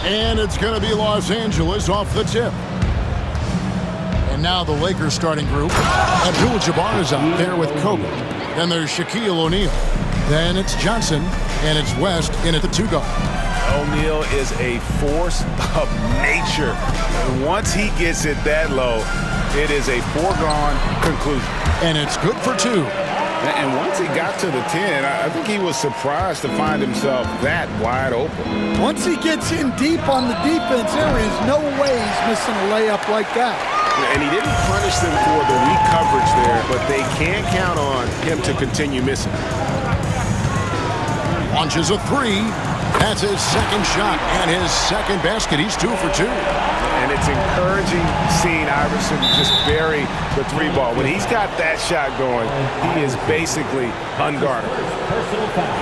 And it's going to be Los Angeles off the tip. And now the Lakers starting group. Abdul-Jabbar is out there with Kobe. Then there's Shaquille O'Neal. Then it's Johnson, and it's West in at the 2 guard. O'Neal is a force of nature. And once he gets it that low, it is a foregone conclusion. And it's good for 2. And once he got to the 10, I think he was surprised to find himself that wide open. Once he gets in deep on the defense, there is no way he's missing a layup like that. And he didn't punish them for the weak coverage there, but they can't count on him to continue missing. Launches a 3. That's his second shot and his second basket. He's 2 for 2. And it's encouraging seeing Iverson just bury the 3 ball. When he's got that shot going, he is basically unguardable. Personal foul.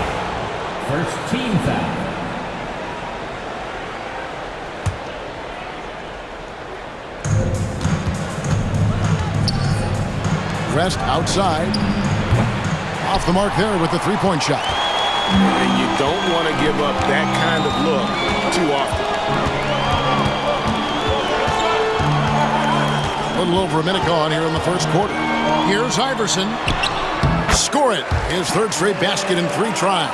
First team foul. West outside. Off the mark there with the 3-point shot. And you don't want to give up that kind of look too often. A little over a minute gone here in the first quarter. Here's Iverson. Score it. His 3rd straight basket in 3 tries.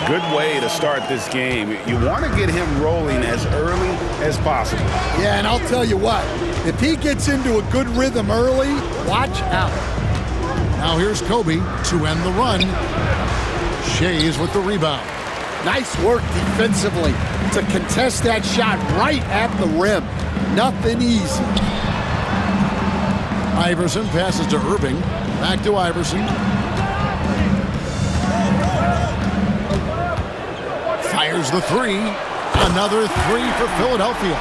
Good way to start this game. You want to get him rolling as early as possible. Yeah, and I'll tell you what, if he gets into a good rhythm early, watch out. Now here's Kobe to end the run. Shays with the rebound. Nice work defensively to contest that shot right at the rim. Nothing easy. Iverson passes to Irving. Back to Iverson. Fires the 3. Another 3 for Philadelphia.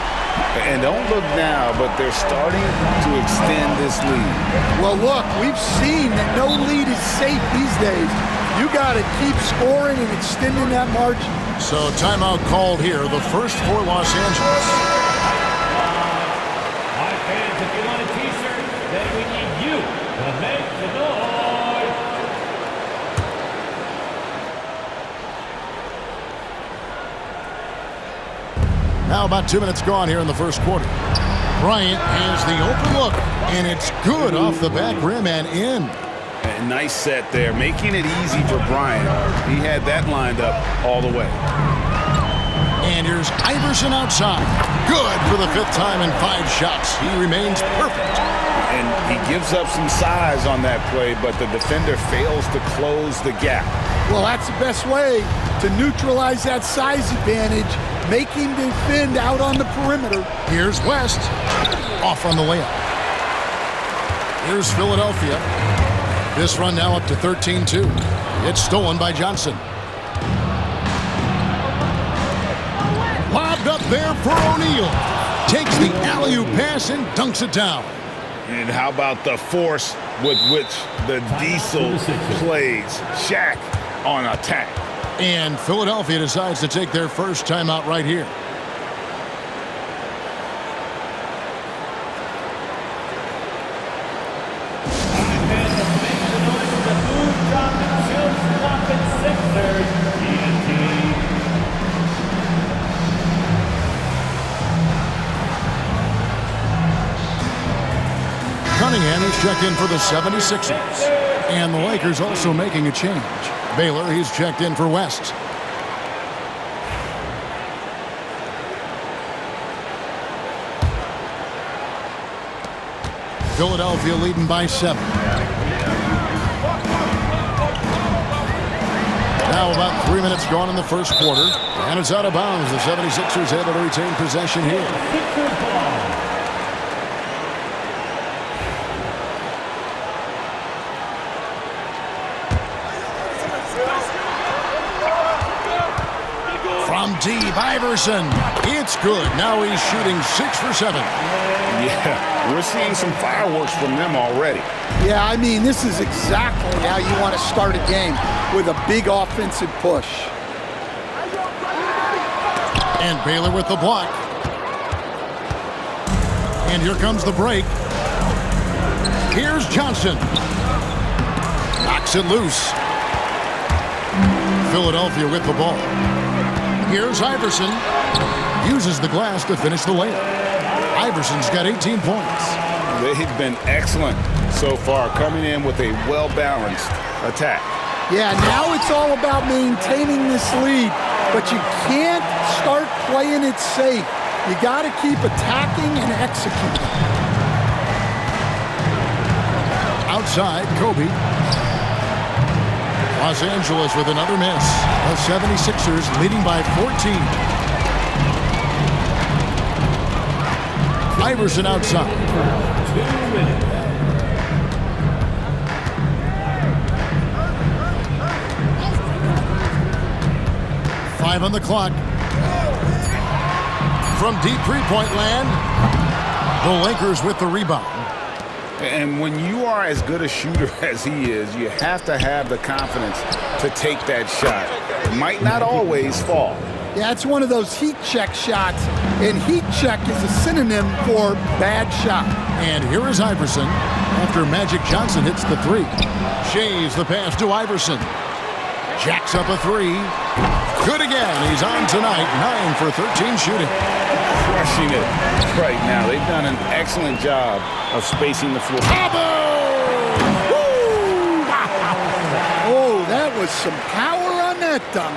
And don't look now, but they're starting to extend this lead. Well, look, we've seen that no lead is safe these days. You got to keep scoring and extending that margin. So timeout called here, the first for Los Angeles. My fans, if you want a t-shirt, then we need you to make the noise. Now about 2 minutes gone here in the first quarter. Bryant has the open look, and it's good off the back rim and in. A nice set there, making it easy for Bryant. He had that lined up all the way. And here's Iverson outside. Good for the 5th time in 5 shots. He remains perfect. And he gives up some size on that play, but the defender fails to close the gap. Well, that's the best way to neutralize that size advantage. Make him defend out on the perimeter. Here's West. Off on the layup. Here's Philadelphia. This run now up to 13-2. It's stolen by Johnson. Lobbed up there for O'Neal. Takes the alley-oop pass and dunks it down. And how about the force with which the Diesel plays? Shaq on attack. And Philadelphia decides to take their first timeout right here. Cunningham is checked in for the 76ers. And the Lakers also making a change. Baylor, he's checked in for West. Philadelphia leading by 7. Now about 3 minutes gone in the first quarter. And it's out of bounds. The 76ers able to retain possession here. From deep, Iverson. It's good. Now he's shooting 6 for 7. Yeah, we're seeing some fireworks from them already. Yeah, I mean, this is exactly how you want to start a game, with a big offensive push. And Baylor with the block. And here comes the break. Here's Johnson. Knocks it loose. Philadelphia with the ball. Here's Iverson. Uses the glass to finish the layup. Iverson's got 18 points. They've been excellent so far, coming in with a well-balanced attack. Yeah, now it's all about maintaining this lead, but you can't start playing it safe. You got to keep attacking and executing. Outside, Kobe. Los Angeles with another miss. The 76ers leading by 14. Iverson outside. 2 minutes. Five on the clock. From deep three-point land, the Lakers with the rebound. And when you are as good a shooter as he is, you have to have the confidence to take that shot. It might not always fall. Yeah, it's one of those heat check shots, and heat check is a synonym for bad shot. And here is Iverson after Magic Johnson hits the three. Shaves the pass to Iverson. Jacks up a three. Good again. He's on tonight. 9 for 13 shooting. Crushing it right now. They've done an excellent job of spacing the floor. Oh, that was some power on that dunk.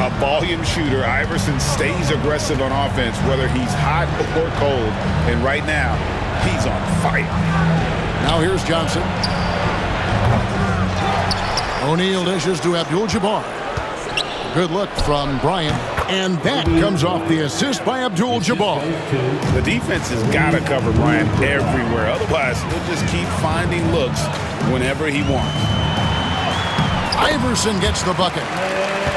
A volume shooter, Iverson stays aggressive on offense, whether he's hot or cold. And right now, he's on fire. Now here's Johnson. O'Neal dishes to Abdul-Jabbar. Good look from Bryant. And that comes off the assist by Abdul-Jabbar. The defense has got to cover Bryant everywhere. Otherwise, he'll just keep finding looks whenever he wants. Iverson gets the bucket.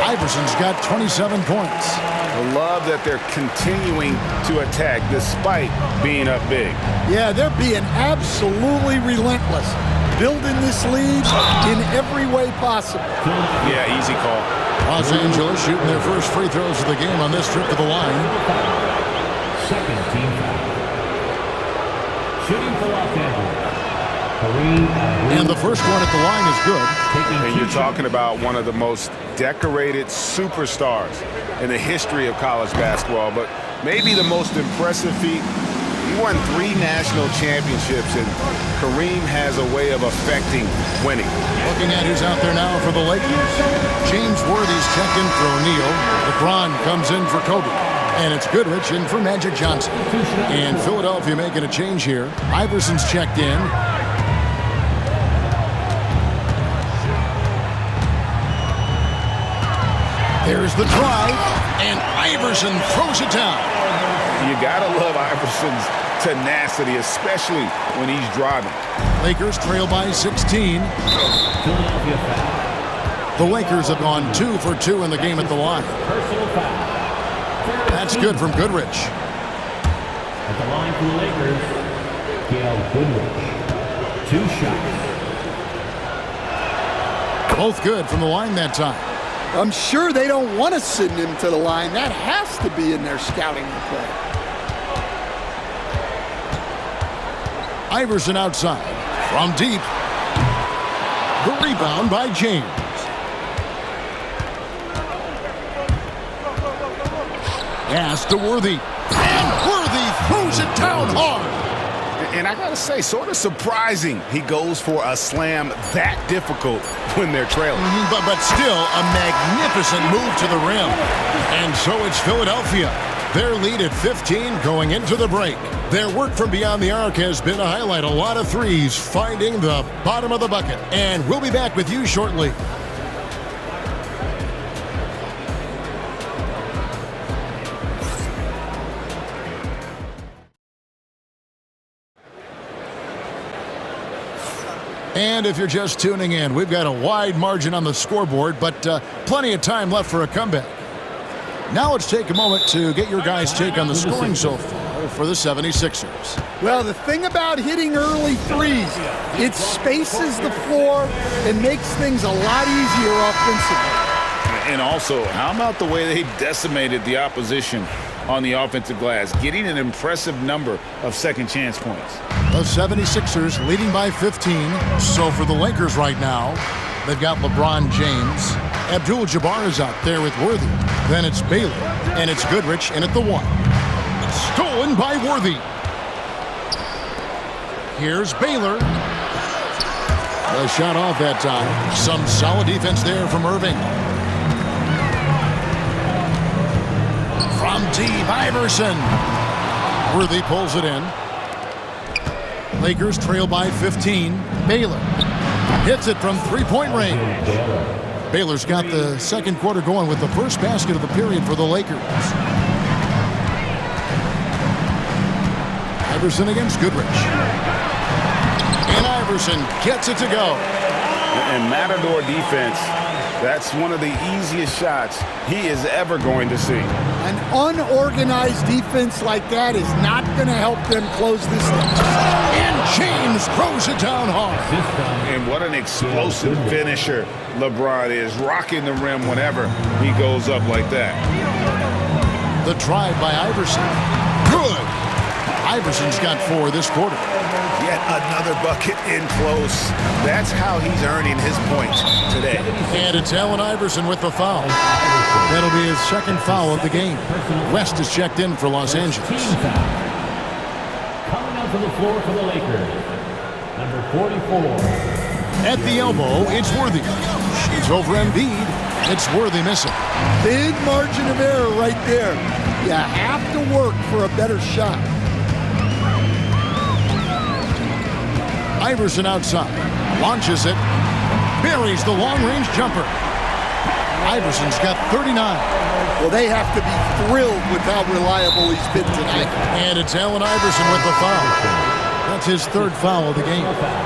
Iverson's got 27 points. I love that they're continuing to attack despite being up big. Yeah, they're being absolutely relentless, building this lead in every way possible. Yeah, easy call. Los Angeles shooting their first free throws of the game on this trip to the line. Second team foul. Shooting for Los Angeles. And the first one at the line is good. And you're talking about one of the most decorated superstars in the history of college basketball, but maybe the most impressive feat. He won 3 national championships, and Kareem has a way of affecting winning. Looking at who's out there now for the Lakers. James Worthy's checked in for O'Neal. LeBron comes in for Kobe. And it's Goodrich in for Magic Johnson. And Philadelphia making a change here. Iverson's checked in. There's the drive, and Iverson throws it down. You gotta love Iverson's tenacity, especially when he's driving. Lakers trail by 16. Philadelphia foul. The Lakers have gone 2 for 2 in the game at the line. Personal foul. That's good from Goodrich. At the line for the Lakers, Gail Goodrich. 2 shots. Both good from the line that time. I'm sure they don't want to send him to the line. That has to be in their scouting report. Iverson outside. From deep. The rebound by James. Pass to Worthy. And Worthy throws it down hard. And I gotta say, sort of surprising he goes for a slam that difficult when they're trailing. But still a magnificent move to the rim. And so it's Philadelphia. Their lead at 15 going into the break. Their work from beyond the arc has been to highlight a lot of threes, finding the bottom of the bucket. And we'll be back with you shortly. And if you're just tuning in, we've got a wide margin on the scoreboard, but plenty of time left for a comeback. Now let's take a moment to get your guys' take on the scoring so far for the 76ers. Well, the thing about hitting early threes, it spaces the floor and makes things a lot easier offensively. And also, how about the way they decimated the opposition on the offensive glass, getting an impressive number of second chance points. The 76ers leading by 15. So for the Lakers right now, they've got LeBron James, Abdul-Jabbar is out there with Worthy. Then it's Baylor, and it's Goodrich in at the 1. Stolen by Worthy. Here's Baylor. The shot off that time. Some solid defense there from Irving. From deep, Iverson. Worthy pulls it in. Lakers trail by 15. Baylor hits it from three-point range. Baylor's got the second quarter going with the first basket of the period for the Lakers. Iverson against Goodrich. And Iverson gets it to go. And Matador defense, that's one of the easiest shots he is ever going to see. An unorganized defense like that is not going to help them close this thing. And James throws it down hard. And what an explosive finisher LeBron is, rocking the rim whenever he goes up like that. The drive by Iverson. Good. Iverson's got 4 this quarter. Yet another bucket in close. That's how he's earning his points today. And it's Allen Iverson with the foul. That'll be his second foul of the game. West is checked in for Los Angeles. Coming out to the floor for the Lakers, number 44. At the elbow, it's Worthy. It's over Embiid. It's Worthy missing. Big margin of error right there. You have to work for a better shot. Iverson outside. Launches it. Buries the long-range jumper. Iverson's got 39. Well, they have to be thrilled with how reliable he's been tonight. And it's Allen Iverson with the foul. That's his third foul of the game.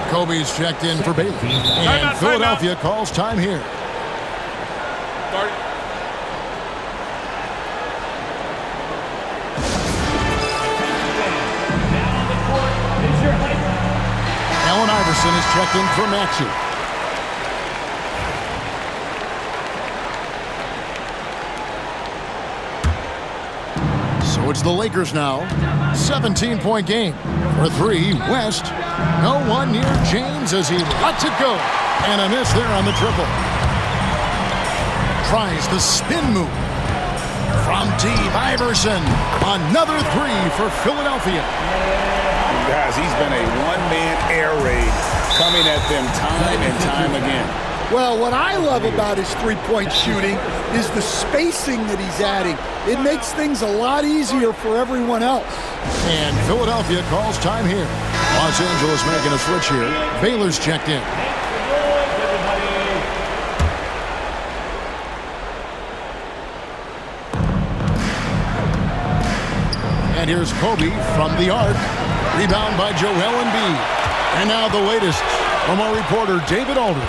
Kobe's checked in for Baylor. And Philadelphia calls time here. Allen Iverson is checked in for Maxey. So it's the Lakers now. 17-point game. For 3, West. No one near James as he lets it go. And a miss there on the triple. Tries the spin move. From deep, Iverson. Another 3 for Philadelphia. Guys, he's been a one-man air raid coming at them time and time again. Well, what I love about his three-point shooting is the spacing that he's adding. It makes things a lot easier for everyone else. And Philadelphia calls time here. Los Angeles making a switch here. Baylor's checked in. And here's Kobe from the arc. Rebound by Joel Embiid. And now the latest from our reporter, David Aldridge.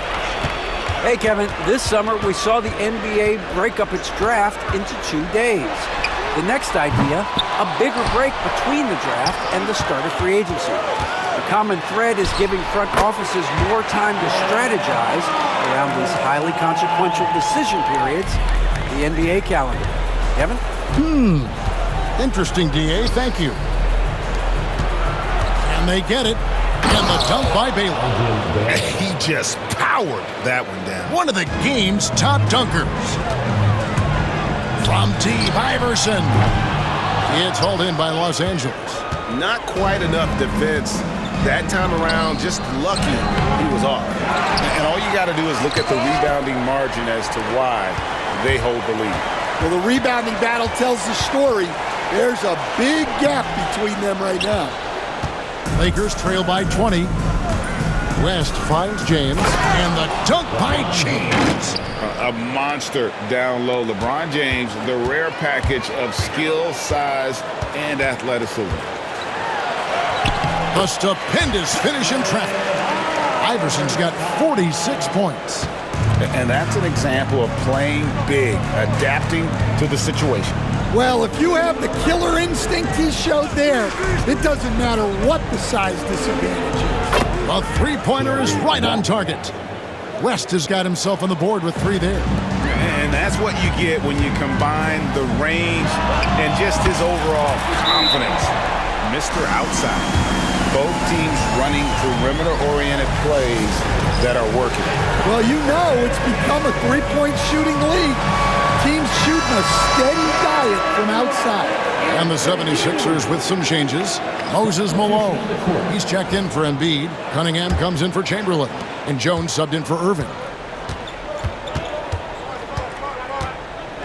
Hey, Kevin. This summer, we saw the NBA break up its draft into 2 days. The next idea, a bigger break between the draft and the start of free agency. The common thread is giving front offices more time to strategize around these highly consequential decision periods, the NBA calendar. Kevin? Interesting, DA. Thank you. And they get it. And the dunk by Baylor. He just powered that one down. One of the game's top dunkers. From deep, Iverson. It's hauled in by Los Angeles. Not quite enough defense that time around. Just lucky he was off. And all you got to do is look at the rebounding margin as to why they hold the lead. Well, the rebounding battle tells the story. There's a big gap between them right now. Lakers trail by 20. West finds James, and the dunk by James. A monster down low. LeBron James, the rare package of skill, size, and athleticism. A stupendous finish in traffic. Iverson's got 46 points. And that's an example of playing big, adapting to the situation. Well, if you have the killer instinct he showed there, it doesn't matter what the size disadvantage is. A three-pointer is right on target. West has got himself on the board with 3 there. And that's what you get when you combine the range and just his overall confidence. Mr. Outside. Both teams running perimeter-oriented plays that are working. Well, you know it's become a three-point shooting league. Teams shooting a steady diet from outside. And the 76ers with some changes. Moses Malone. He's checked in for Embiid. Cunningham comes in for Chamberlain. And Jones subbed in for Irving.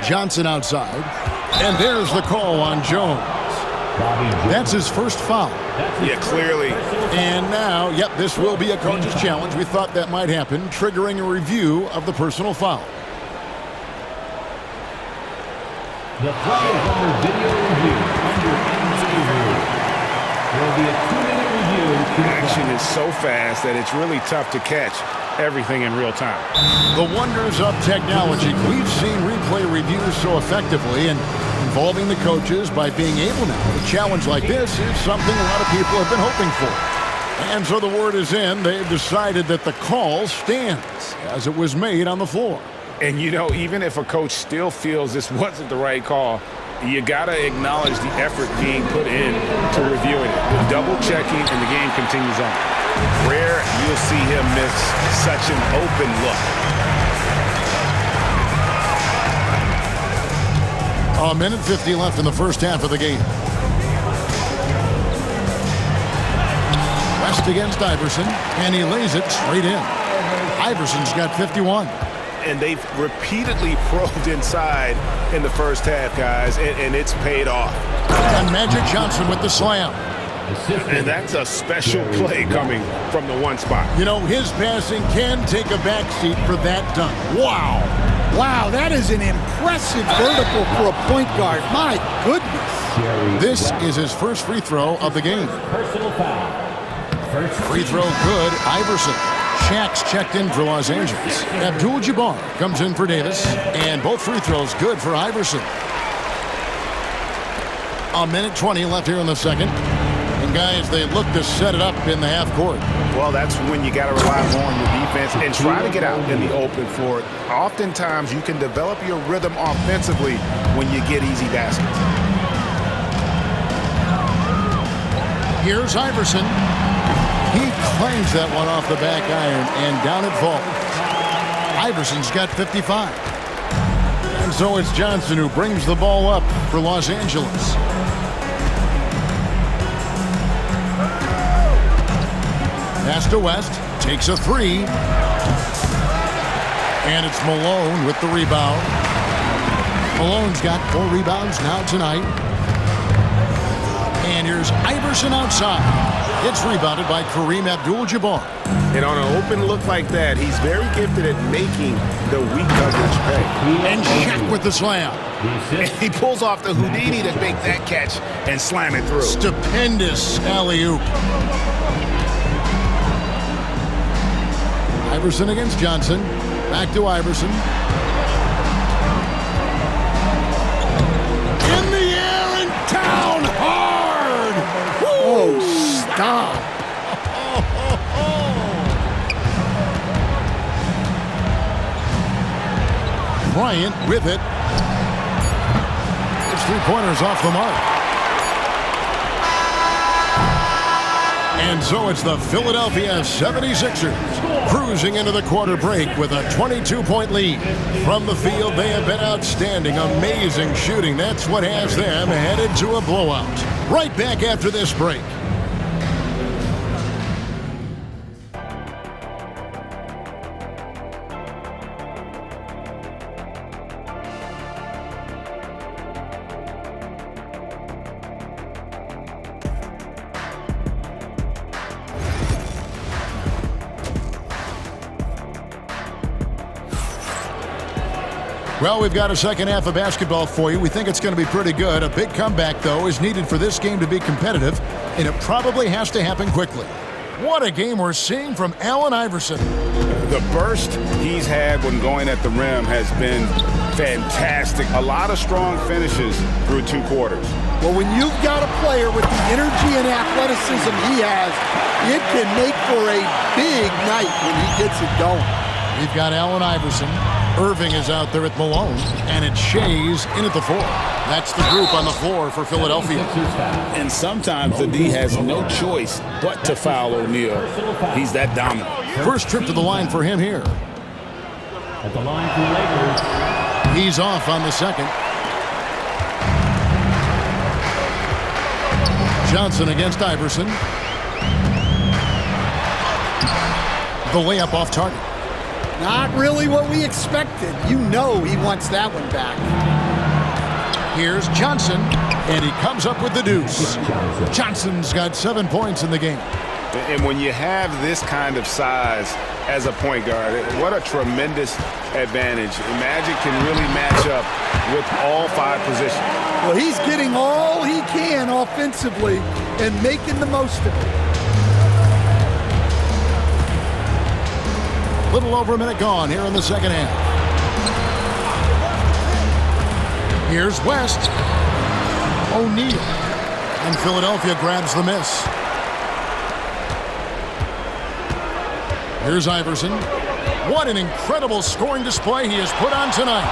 Johnson outside. And there's the call on Jones. That's his first foul. Yeah, clearly. And now, yep, this will be a coach's challenge. We thought that might happen, triggering a review of the personal foul. The play is under video review. Under NBA rule. There will be a 2-minute review. Action is so fast that it's really tough to catch everything in real time. The wonders of technology. We've seen replay reviews so effectively, and involving the coaches by being able now. A challenge like this is something a lot of people have been hoping for. And so the word is in. They've decided that the call stands as it was made on the floor. And, you know, even if a coach still feels this wasn't the right call, you got to acknowledge the effort being put in to reviewing it. The double-checking, and the game continues on. Rare you'll see him miss such an open look. A minute 50 left in the first half of the game. West against Iverson, and he lays it straight in. Iverson's got 51. And they've repeatedly probed inside in the first half, guys, and it's paid off. And Magic Johnson with the slam. And that's a special play coming from the one spot. You know, his passing can take a backseat for that dunk. Wow. Wow, that is an impressive vertical for a point guard. My goodness. This is his first free throw of the game. Personal foul. Free throw good, Iverson. Shaq's checked in for Los Angeles. Abdul-Jabbar comes in for Davis. And both free throws good for Iverson. A minute 20 left here in the second. And guys, they look to set it up in the half court. Well, that's when you got to rely more on your defense and try to get out in the open for it. Oftentimes, you can develop your rhythm offensively when you get easy baskets. Here's Iverson. He claims that one off the back iron, and down it falls. Iverson's got 55. And so it's Johnson who brings the ball up for Los Angeles. Pass to West, takes a three. And it's Malone with the rebound. Malone's got 4 rebounds now tonight. And here's Iverson outside. It's rebounded by Kareem Abdul-Jabbar. And on an open look like that, he's very gifted at making the weak coverage pay. And Shaq with the slam. And he pulls off the Houdini to make that catch and slam it through. Stupendous alley-oop. Iverson against Johnson. Back to Iverson. In the air and down hard. Oh, stop. Bryant with it. His 3-pointers off the mark. And so it's the Philadelphia 76ers cruising into the quarter break with a 22-point lead. From the field, they have been outstanding, amazing shooting. That's what has them headed to a blowout. Right back after this break. Well, we've got a second half of basketball for you. We think it's going to be pretty good. A big comeback, though, is needed for this game to be competitive, and it probably has to happen quickly. What a game we're seeing from Allen Iverson. The burst he's had when going at the rim has been fantastic. A lot of strong finishes through 2 quarters. Well, when you've got a player with the energy and athleticism he has, it can make for a big night when he gets it going. We've got Allen Iverson. Irving is out there at Malone, and it's Shays in at the 4. That's the group on the floor for Philadelphia. And sometimes the D has no choice but to foul O'Neal. He's that dominant. First trip to the line for him here. At the line for the Lakers. He's off on the second. Johnson against Iverson. The layup off target. Not really what we expected. You know he wants that one back. Here's Johnson, and he comes up with the deuce. Johnson's got 7 points in the game. And when you have this kind of size as a point guard, what a tremendous advantage. Magic can really match up with all 5 positions. Well, he's getting all he can offensively and making the most of it. Little over a minute gone here in the second half. Here's West. O'Neal. And Philadelphia grabs the miss. Here's Iverson. What an incredible scoring display he has put on tonight.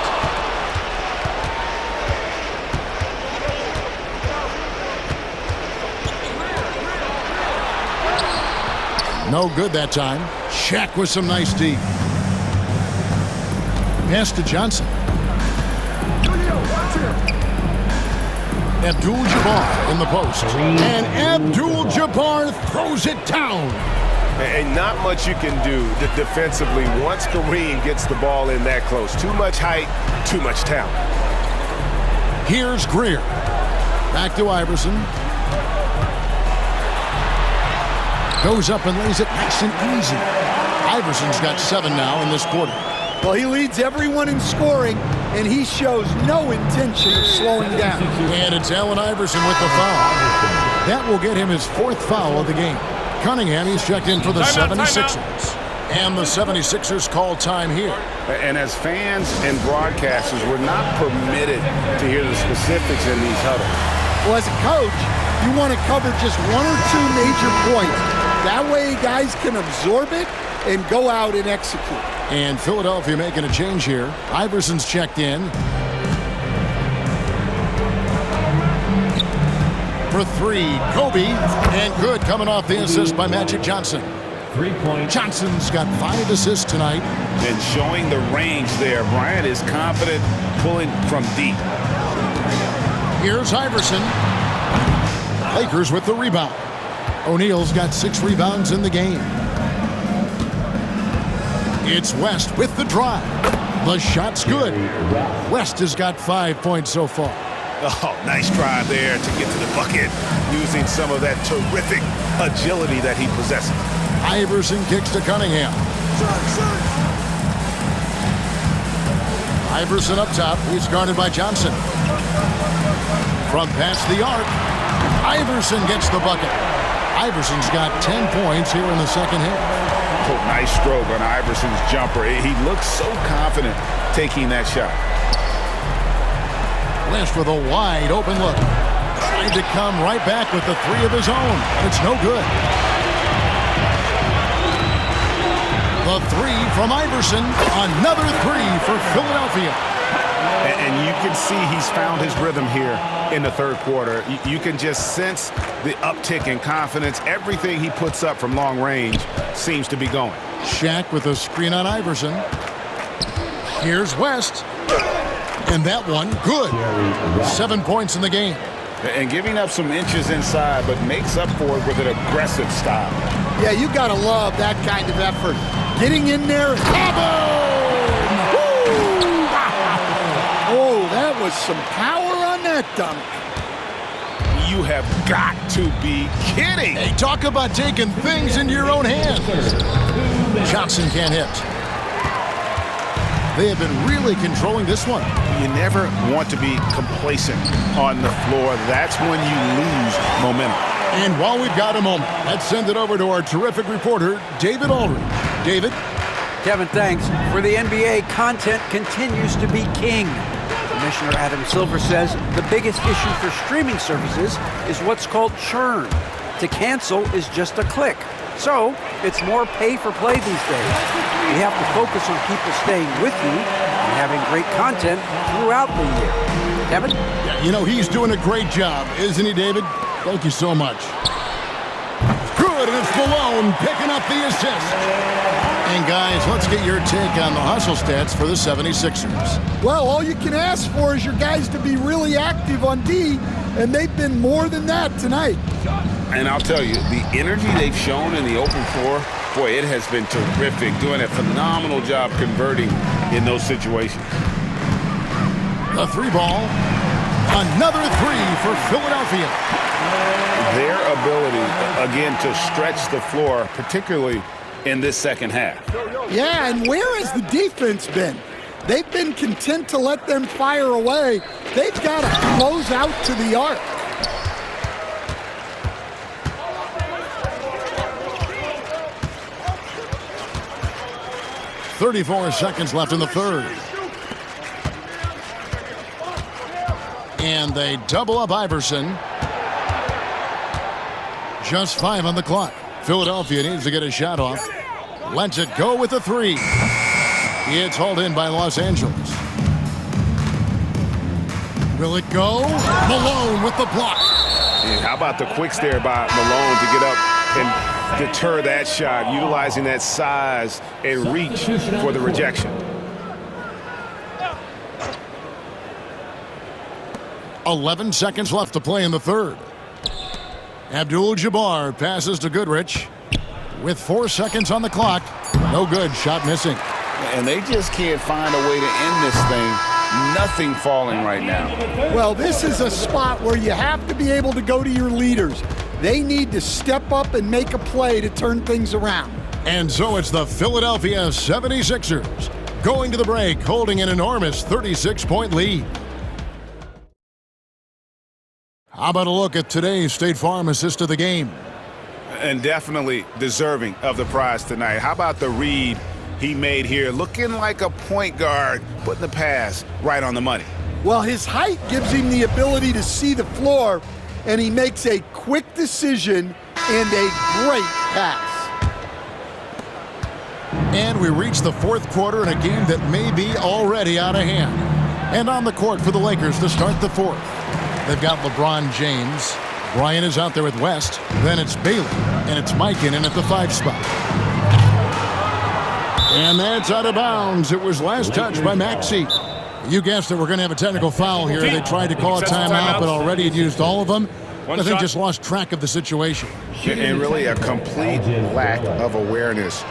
No good that time. Shaq with some nice D. Pass to Johnson. Abdul-Jabbar in the post. And Abdul-Jabbar throws it down. And not much you can do defensively once Kareem gets the ball in that close. Too much height, too much talent. Here's Greer. Back to Iverson. Goes up and lays it nice and easy. Iverson's got 7 now in this quarter. Well, he leads everyone in scoring, and he shows no intention of slowing down. And it's Allen Iverson with the foul. That will get him his 4th foul of the game. Cunningham, he's checked in for the 76ers. And the 76ers call time here. And as fans and broadcasters, we're not permitted to hear the specifics in these huddles. Well, as a coach, you want to cover just 1 or 2 major points. That way guys can absorb it and go out and execute. And Philadelphia making a change here. Iverson's checked in. For 3, Kobe. And good coming off the assist by Magic Johnson. 3 points. Johnson's got 5 assists tonight. And showing the range there. Bryant is confident pulling from deep. Here's Iverson. Lakers with the rebound. O'Neal's got 6 rebounds in the game. It's West with the drive. The shot's good. West has got 5 points so far. Oh, nice drive there to get to the bucket, using some of that terrific agility that he possesses. Iverson kicks to Cunningham. Iverson up top. He's guarded by Johnson. From past the arc, Iverson gets the bucket. Iverson's got 10 points here in the second half. Oh, nice stroke on Iverson's jumper. He looks so confident taking that shot. West with a wide open look. Tried to come right back with the 3 of his own. It's no good. The 3 from Iverson. Another 3 for Philadelphia. And you can see he's found his rhythm here in the third quarter. You can just sense the uptick in confidence. Everything he puts up from long range seems to be going. Shaq with a screen on Iverson. Here's West. And that one, good. 7 points in the game. And giving up some inches inside, but makes up for it with an aggressive style. Yeah, you got to love that kind of effort. Getting in there. Oh, that was some power on that dunk. You have got to be kidding. Hey, talk about taking things into your own hands. Johnson can't hit. They have been really controlling this one. You never want to be complacent on the floor. That's when you lose momentum. And while we've got a moment, let's send it over to our terrific reporter, David Aldridge. David? Kevin, thanks. For the NBA, content continues to be king. Commissioner Adam Silver says the biggest issue for streaming services is what's called churn. To cancel is just a click. So, it's more pay-for-play these days. You have to focus on people staying with you and having great content throughout the year. Kevin? Yeah, you know, he's doing a great job, isn't he, David? Thank you so much. Good good, and it's Malone picking up the assist. And guys, let's get your take on the hustle stats for the 76ers. Well, all you can ask for is your guys to be really active on D, and they've been more than that tonight. And I'll tell you, the energy they've shown in the open floor, boy, it has been terrific, doing a phenomenal job converting in those situations. The three ball. Another three for Philadelphia. Their ability, again, to stretch the floor, particularly in this second half. Yeah, and where has the defense been? They've been content to let them fire away. They've got to close out to the arc. .34 seconds left in the third. And they double up Iverson. Just 5 on the clock. Philadelphia needs to get a shot off. Lets it go with a three. It's hauled in by Los Angeles. Will it go? Malone with the block. And how about the quick stare by Malone to get up and deter that shot, utilizing that size and reach for the rejection. 11 seconds left to play in the third. Abdul-Jabbar passes to Goodrich. With 4 seconds on the clock, no good, shot missing. And they just can't find a way to end this thing. Nothing falling right now. Well, this is a spot where you have to be able to go to your leaders. They need to step up and make a play to turn things around. And so it's the Philadelphia 76ers going to the break, holding an enormous 36-point lead. How about a look at today's State Farm assist of the game? And definitely deserving of the prize tonight. How about the read he made here? Looking like a point guard, putting the pass right on the money. Well, his height gives him the ability to see the floor, and he makes a quick decision and a great pass. And we reach the fourth quarter in a game that may be already out of hand. And on the court for the Lakers to start the fourth. They've got LeBron James. Bryant is out there with West. Then it's Bailey. And it's Mikan in at the 5 spot. And that's out of bounds. It was last touched by Maxey. You guessed it, we're going to have a technical foul here. They tried to call a timeout, but already had used all of them. I think just lost track of the situation. And really a complete lack of awareness.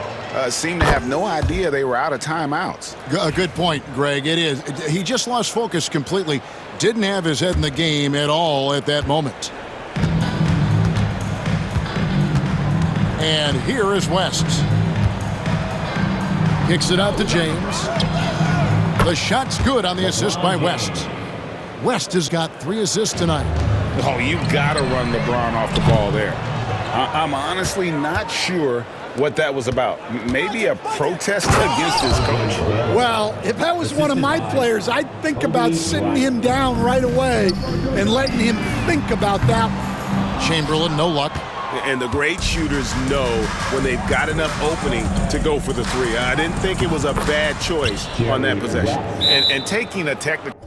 Seemed to have no idea they were out of timeouts. A good point, Greg. It is. He just lost focus completely. Didn't have his head in the game at all at that moment. And here is West. Kicks it out to James. The shot's good on the assist by West. West has got 3 assists tonight. Oh, you got to run LeBron off the ball there. I'm honestly not sure what that was about. Maybe a protest against his coach. Well, if that was one of my players, I'd think about sitting him down right away and letting him think about that. Chamberlain, no luck. And the great shooters know when they've got enough opening to go for the three. I didn't think it was a bad choice on that possession. And taking a technical...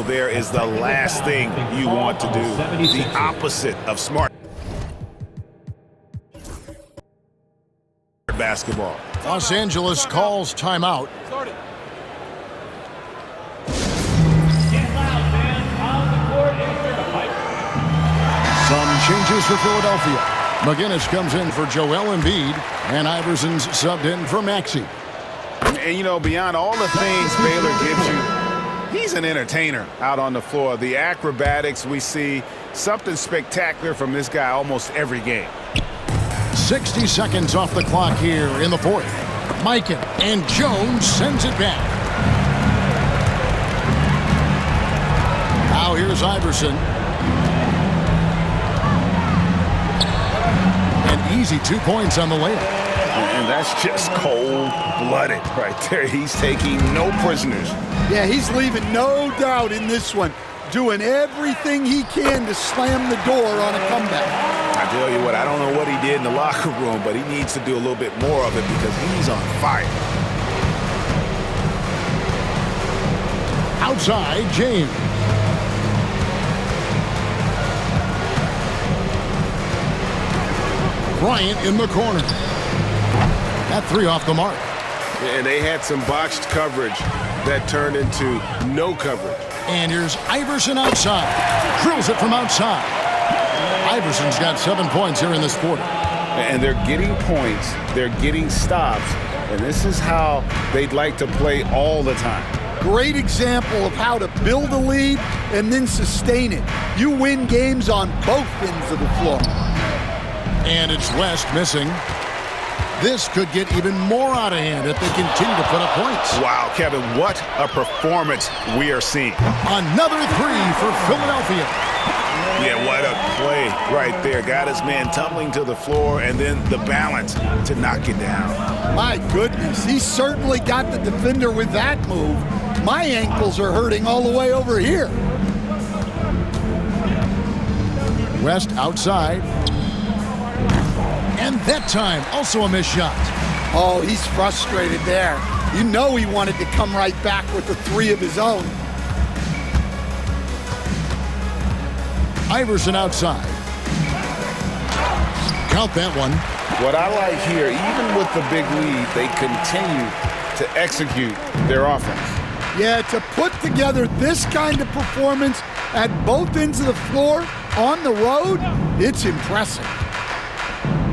there is the last thing you want to do. The opposite of smart basketball. Los Angeles calls timeout. Some changes for Philadelphia. McGinnis comes in for Joel Embiid, and Iverson's subbed in for Maxey. And, you know, beyond all the things Baylor gives you, he's an entertainer out on the floor. The acrobatics we see, something spectacular from this guy almost every game. 60 seconds off the clock here in the fourth. Mikan and Jones sends it back. Now here's Iverson. An easy 2 points on the layup. And that's just cold-blooded right there. He's taking no prisoners. Yeah, he's leaving no doubt in this one. Doing everything he can to slam the door on a comeback. I tell you what, I don't know what he did in the locker room, but he needs to do a little bit more of it because he's on fire. Outside, James. Bryant in the corner. That three off the mark. And they had some botched coverage that turned into no coverage. And here's Iverson outside. Drills it from outside. Iverson's got 7 points here in this quarter. And they're getting points. They're getting stops. And this is how they'd like to play all the time. Great example of how to build a lead and then sustain it. You win games on both ends of the floor. And it's West missing. This could get even more out of hand if they continue to put up points. Wow, Kevin, what a performance we are seeing. Another three for Philadelphia. Yeah, what a play right there. Got his man tumbling to the floor and then the balance to knock it down. My goodness, he certainly got the defender with that move. My ankles are hurting all the way over here. West outside. And that time, also a missed shot. Oh, he's frustrated there. You know he wanted to come right back with the three of his own. Iverson outside. Count that one. What I like here, even with the big lead, they continue to execute their offense. Yeah, to put together this kind of performance at both ends of the floor on the road, it's impressive.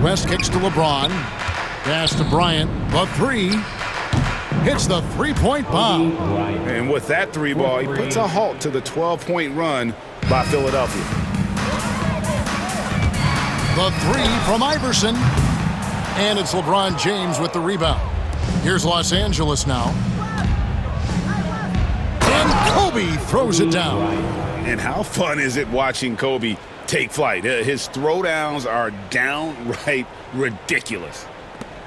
West kicks to LeBron. Pass to Bryant. The three. Hits the three-point bomb. And with that three ball, he puts a halt to the 12-point run by Philadelphia. The three from Iverson. And it's LeBron James with the rebound. Here's Los Angeles now. And Kobe throws it down. And how fun is it watching Kobe take flight? His throwdowns are downright ridiculous.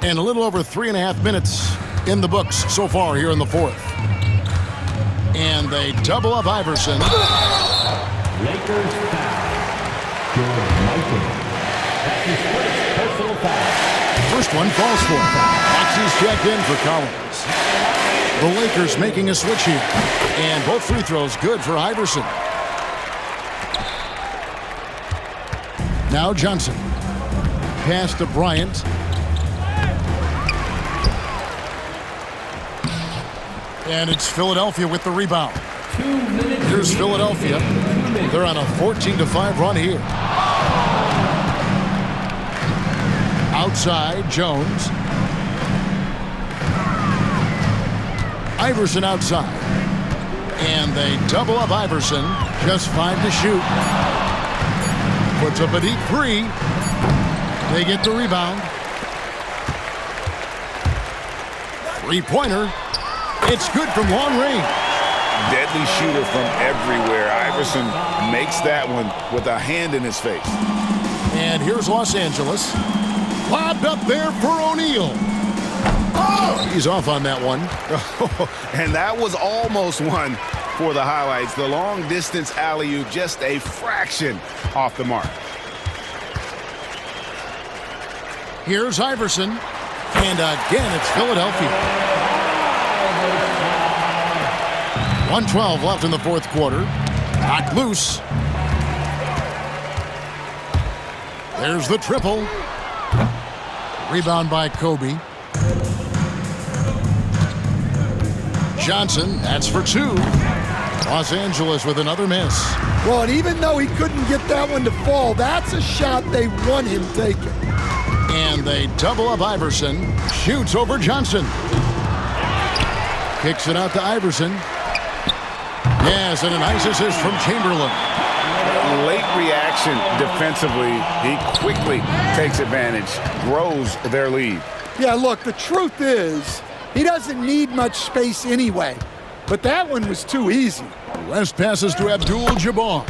And a little over 3.5 minutes in the books so far here in the fourth. And they double up Iverson. Lakers foul. Jordan Michael. That's his first personal foul. First one falls for him. Foxy's checked in for Collins. The Lakers making a switch here. And both free throws good for Iverson. Now Johnson. Pass to Bryant. And it's Philadelphia with the rebound. Here's Philadelphia. They're on a 14-5 run here. Outside, Jones. Iverson outside. And they double up Iverson. Just 5 to shoot. Puts up a deep three. They get the rebound. Three-pointer. It's good from long range. Deadly shooter from everywhere. Iverson makes that one with a hand in his face. And here's Los Angeles. Lobbed up there for O'Neal. Oh! He's off on that one. And that was almost one for the highlights. The long-distance alley-oop, just a fraction off the mark. Here's Iverson. And again, it's Philadelphia. 1:12 left in the fourth quarter. Knocked loose. There's the triple. Rebound by Kobe. Johnson, that's for two. Los Angeles with another miss. Well, and even though he couldn't get that one to fall, that's a shot they want him taking. And they double up Iverson. Shoots over Johnson. Kicks it out to Iverson. Yes, and a nice assist from Chamberlain. Late reaction defensively. He quickly takes advantage, grows their lead. Yeah, look, the truth is, he doesn't need much space anyway. But that one was too easy. West passes to Abdul-Jabbar.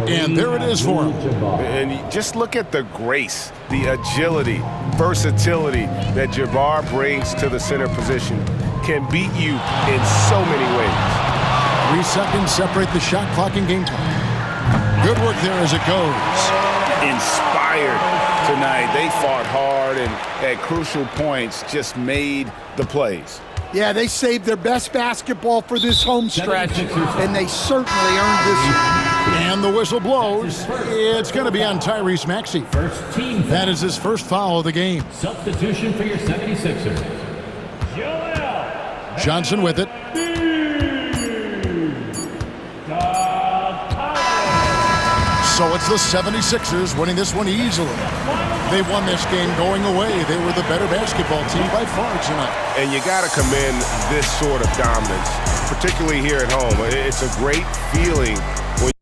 And there it is for him. And you just look at the grace, the agility, versatility that Jabbar brings to the center position. Can beat you in so many ways. 3 seconds separate the shot clock and game clock. Good work there as it goes. Inspired tonight. They fought hard and at crucial points just made the plays. Yeah, they saved their best basketball for this home stretch, and they certainly earned this one. And the whistle blows. It's going to be on Tyrese Maxey. First team foul. That is his first foul of the game. Substitution for your 76ers. Johnson with it. So it's the 76ers winning this one easily. They won this game going away. They were the better basketball team by far tonight. And you got to commend this sort of dominance, particularly here at home. It's a great feeling when